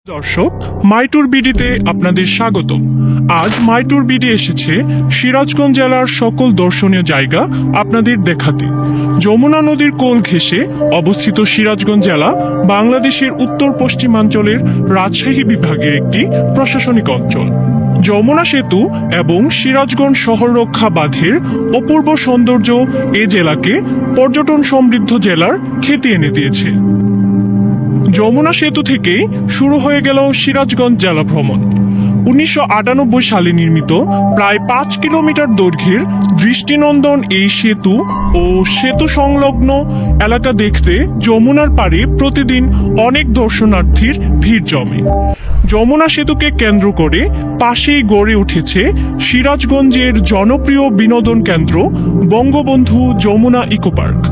দর্শক, মাইটুর বিডিতে আপনাদের স্বাগত। আজ মাইটুর বিডি এসেছে সিরাজগঞ্জ জেলার সকল দর্শনীয় জায়গা আপনাদের দেখাতে। যমুনা নদীর কোল ঘেঁষে অবস্থিত সিরাজগঞ্জ জেলা বাংলাদেশের উত্তর পশ্চিমাঞ্চলের রাজশাহী বিভাগের একটি প্রশাসনিক অঞ্চল। যমুনা সেতু এবং সিরাজগঞ্জ শহর রক্ষা বাঁধের অপূর্ব সৌন্দর্য এ জেলাকে পর্যটন সমৃদ্ধ জেলার খ্যাতি এনে দিয়েছে। যমুনা সেতু থেকেই শুরু হয়ে গেল সিরাজগঞ্জ জেলা ভ্রমণ। 1998 সালে নির্মিত প্রায় 5 কিলোমিটার দৈর্ঘ্যের দৃষ্টিনন্দন এই সেতু ও সেতু সংলগ্ন এলাকা দেখতে যমুনার পাড়ে প্রতিদিন অনেক দর্শনার্থীর ভিড় জমে। যমুনা সেতুকে কেন্দ্র করে পাশেই গড়ে উঠেছে সিরাজগঞ্জের জনপ্রিয় বিনোদন কেন্দ্র বঙ্গবন্ধু যমুনা ইকো পার্ক।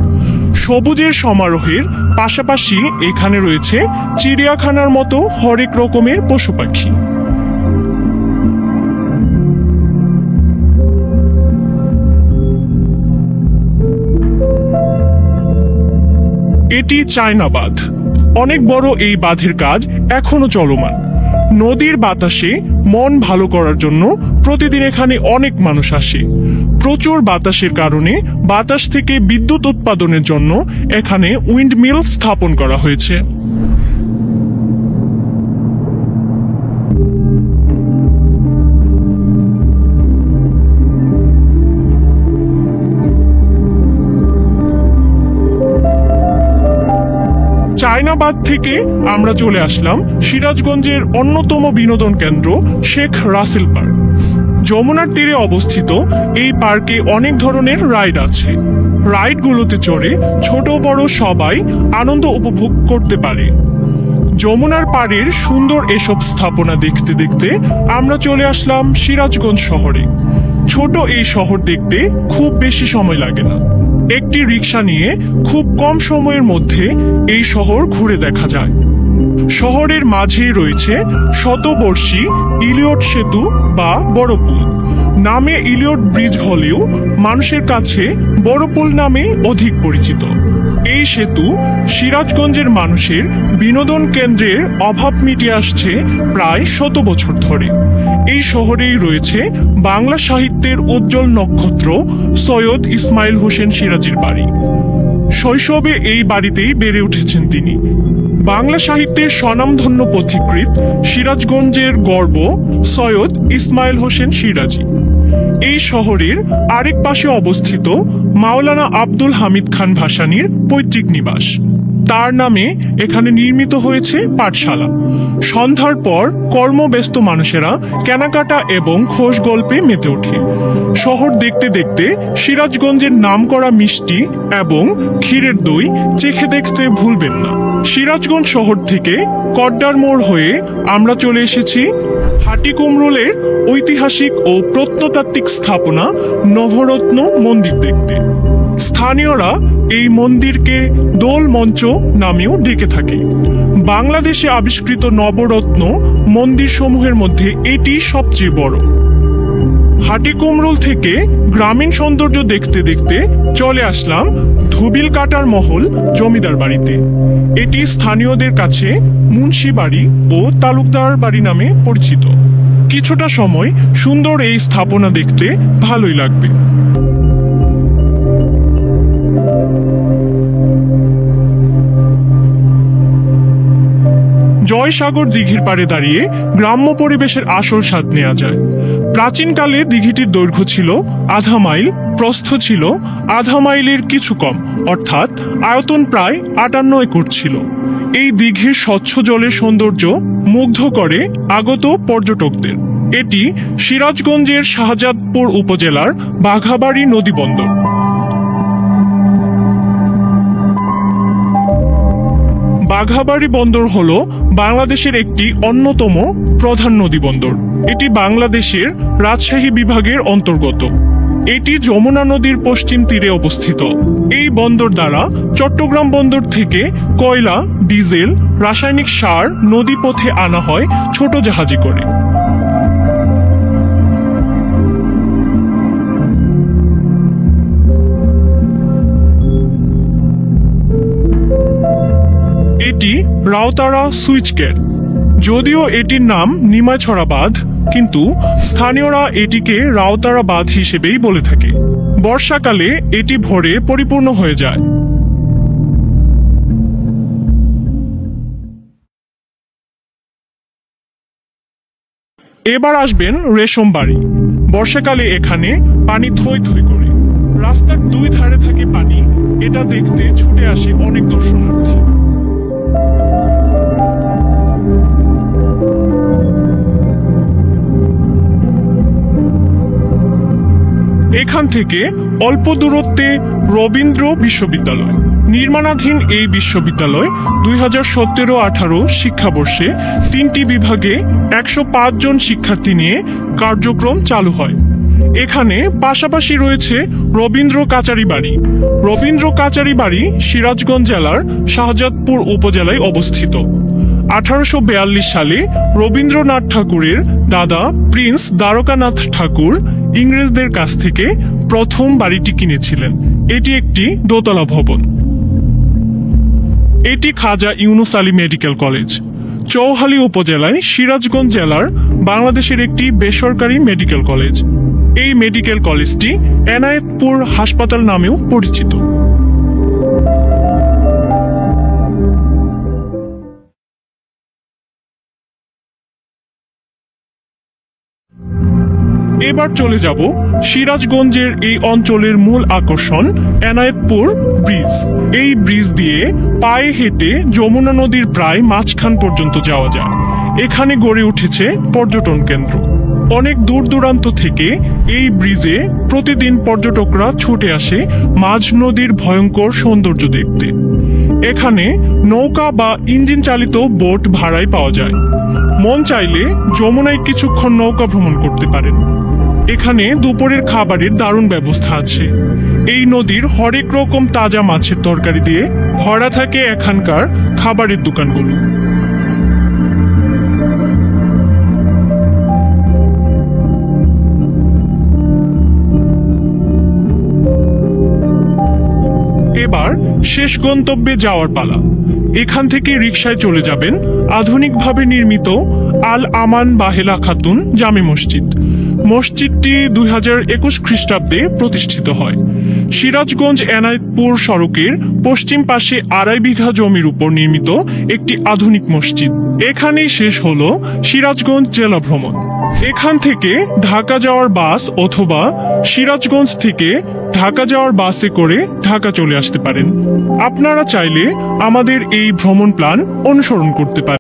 সবুজের সমারোহের পাশাপাশি এখানে রয়েছে চিড়িয়াখানার মতো হরেক রকমের পশু পাখি। এটি চায়না বাঁধ। অনেক বড় এই বাঁধের কাজ এখনো চলমান। নদীর বাতাসে মন ভালো করার জন্য প্রতিদিন এখানে অনেক মানুষ আসে। প্রচুর বাতাসের কারণে বাতাস থেকে বিদ্যুৎ উৎপাদনের জন্য এখানে উইন্ডমিল স্থাপন করা হয়েছে। চায়নাবাদ থেকে আমরা চলে আসলাম সিরাজগঞ্জের অন্যতম বিনোদন কেন্দ্র শেখ রাসেল পার্ক। যমুনার তীরে অবস্থিত এই পার্কে অনেক ধরনের রাইড আছে। রাইডগুলোতে চড়ে ছোট বড় সবাই আনন্দ উপভোগ করতে পারে। যমুনার পাড়ের সুন্দর এসব স্থাপনা দেখতে দেখতে আমরা চলে আসলাম সিরাজগঞ্জ শহরে। ছোট এই শহর দেখতে খুব বেশি সময় লাগে না। একটি রিক্সা নিয়ে খুব কম সময়ের মধ্যে এই শহর ঘুরে দেখা যায়। শহরের মাঝেই রয়েছে শতবর্ষী ইলিয়ট সেতু বা বড় পুল। নামে ইলিয়ট ব্রিজ হলেও মানুষের কাছে বড় পুল নামে অধিক পরিচিত। এই সেতু সিরাজগঞ্জের মানুষের বিনোদন কেন্দ্রের অভাব মিটিয়ে আসছে প্রায় 100 বছর ধরে। এই শহরেই রয়েছে বাংলা সাহিত্যের উজ্জ্বল নক্ষত্র সৈয়দ ইসমাইল হোসেন সিরাজীর বাড়ি। শৈশবে এই বাড়িতেই বেড়ে উঠেছেন তিনি। বাংলা সাহিত্যের স্বনামধন্য পথিকৃৎ সিরাজগঞ্জের গর্ব সৈয়দ ইসমাইল হোসেন সিরাজী। এই শহরের আরেক পাশে অবস্থিত মাওলানা আব্দুল হামিদ খান ভাসানীর পৈতৃক নিবাস। তার নামে এখানে নির্মিত হয়েছে পাঠশালা। সন্ধ্যার পর কর্মব্যস্ত মানুষেরা কেনাকাটা এবং খোশ গল্পে মেতে ওঠে। শহর দেখতে দেখতে সিরাজগঞ্জের নামকরা মিষ্টি এবং ক্ষীরের দই চেখে দেখতে ভুলবেন না। সিরাজগঞ্জ শহর থেকে কড্ডার মোড় হয়ে আমরা চলে এসেছি হাটিকুমরুলের ঐতিহাসিক ও প্রত্নতাত্ত্বিক স্থাপনা নবরত্ন মন্দির দেখতে। স্থানীয়রা এই মন্দিরকে দোল মঞ্চ নামেও ডেকে থাকে। বাংলাদেশে আবিষ্কৃত নবরত্ন মন্দির সমূহের মধ্যে এটি সবচেয়ে বড়। হাটিকুমরুল থেকে গ্রামীণ সৌন্দর্য দেখতে দেখতে চলে আসলাম ধুবিল কাটার মহল জমিদার বাড়িতে। এটি স্থানীয়দের কাছে মুন্সি বাড়ি ও তালুকদার বাড়ি নামে পরিচিত। কিছুটা সময় সুন্দর এই স্থাপনা দেখতে ভালোই লাগবে। জয়সাগর দিঘির পাড়ে দাঁড়িয়ে গ্রাম্য পরিবেশের আসল স্বাদ নেওয়া যায়। প্রাচীনকালে দিঘিটির দৈর্ঘ্য ছিল আধা মাইল, প্রস্থ ছিল আধা মাইলের কিছু কম, অর্থাৎ আয়তন প্রায় 58 একর ছিল। এই দিঘির স্বচ্ছ জলের সৌন্দর্য মুগ্ধ করে আগত পর্যটকদের। এটি সিরাজগঞ্জের শাহজাদপুর উপজেলার বাঘাবাড়ি নদী বন্দর। বাঘাবাড়ি বন্দর হল বাংলাদেশের একটি অন্যতম প্রধান নদী বন্দর। এটি বাংলাদেশের রাজশাহী বিভাগের অন্তর্গত। এটি যমুনা নদীর পশ্চিম তীরে অবস্থিত। এই বন্দর দ্বারা চট্টগ্রাম বন্দর থেকে কয়লা, ডিজেল, রাসায়নিক সার নদীপথে আনা হয় ছোট জাহাজে করে। এটি রাউতারা সুইচ গেট। যদিও এটির নাম নিমাইছড়া বাঁধ, কিন্তু স্থানীয়রা এটিকে রাউতারা বাঁধ হিসেবেই বলে থাকে। বর্ষাকালে এটি ভরে পরিপূর্ণ হয়ে যায়। এবার আসবেন রেশম বাড়ি। বর্ষাকালে এখানে পানি থই থই করে, রাস্তার দুই ধারে থাকে পানি। এটা দেখতে ছুটে আসে অনেক দর্শনার্থী। এখান থেকে অল্প দূরত্বে রবীন্দ্র বিশ্ববিদ্যালয়। নির্মাণাধীন এই বিশ্ববিদ্যালয় 2017-18 শিক্ষাবর্ষে 3টি বিভাগে 105 জন শিক্ষার্থী নিয়ে কার্যক্রম চালু হয়। এখানে পাশাপাশি রয়েছে রবীন্দ্র কাচারি বাড়ি। রবীন্দ্র কাচারি বাড়ি সিরাজগঞ্জ জেলার শাহজাদপুর উপজেলায় অবস্থিত। 1842 সালে রবীন্দ্রনাথ ঠাকুরের দাদা প্রিন্স দ্বারকানাথ ঠাকুর ইংরেজদের কাছ থেকে প্রথম বাড়িটি কিনেছিলেন। এটি একটি দোতলা ভবন। এটি খাজা ইউনুস আলী মেডিকেল কলেজ। চৌহালি উপজেলায় সিরাজগঞ্জ জেলার বাংলাদেশের একটি বেসরকারি মেডিকেল কলেজ। এই মেডিকেল কলেজটি এনায়েতপুর হাসপাতাল নামেও পরিচিত। এবার চলে যাব সিরাজগঞ্জের এই অঞ্চলের মূল আকর্ষণ এনায়েতপুর ব্রিজ। এই ব্রিজ দিয়ে পায়ে হেঁটে যমুনা নদীর প্রায় মাঝখান পর্যন্ত যাওয়া যায়। এখানে গড়ে উঠেছে পর্যটন কেন্দ্র। অনেক দূর দূরান্ত থেকে এই ব্রিজে প্রতিদিন পর্যটকরা ছুটে আসে মাঝ নদীর ভয়ঙ্কর সৌন্দর্য দেখতে। এখানে নৌকা বা ইঞ্জিন চালিত বোট ভাড়ায় পাওয়া যায়। মন চাইলে যমুনায় কিছুক্ষণ নৌকা ভ্রমণ করতে পারেন। এখানে দুপুরের খাবারের দারুণ ব্যবস্থা আছে। এই নদীর হরেক রকম তাজা মাছের তরকারি দিয়ে ভরা থাকে এখানকার খাবারের দোকানগুলো। এবার শেষ গন্তব্যে যাওয়ার পালা। এখান থেকে রিকশায় চলে যাবেন আধুনিকভাবে নির্মিত আল আমান বাহেলা খাতুন জামে মসজিদ। মসজিদটি 2021 খ্রিস্টাব্দে প্রতিষ্ঠিত হয়। সিরাজগঞ্জ এনায়েতপুর সড়কের পশ্চিম পাশে 2.5 বিঘা জমির উপর নির্মিত একটি আধুনিক মসজিদ। এখানেই শেষ হলো সিরাজগঞ্জ জেলা ভ্রমণ। এখান থেকে ঢাকা যাওয়ার বাস অথবা সিরাজগঞ্জ থেকে ঢাকা যাওয়ার বাসে করে ঢাকা চলে আসতে পারেন। আপনারা চাইলে আমাদের এই ভ্রমণ প্ল্যান অনুসরণ করতে পারেন।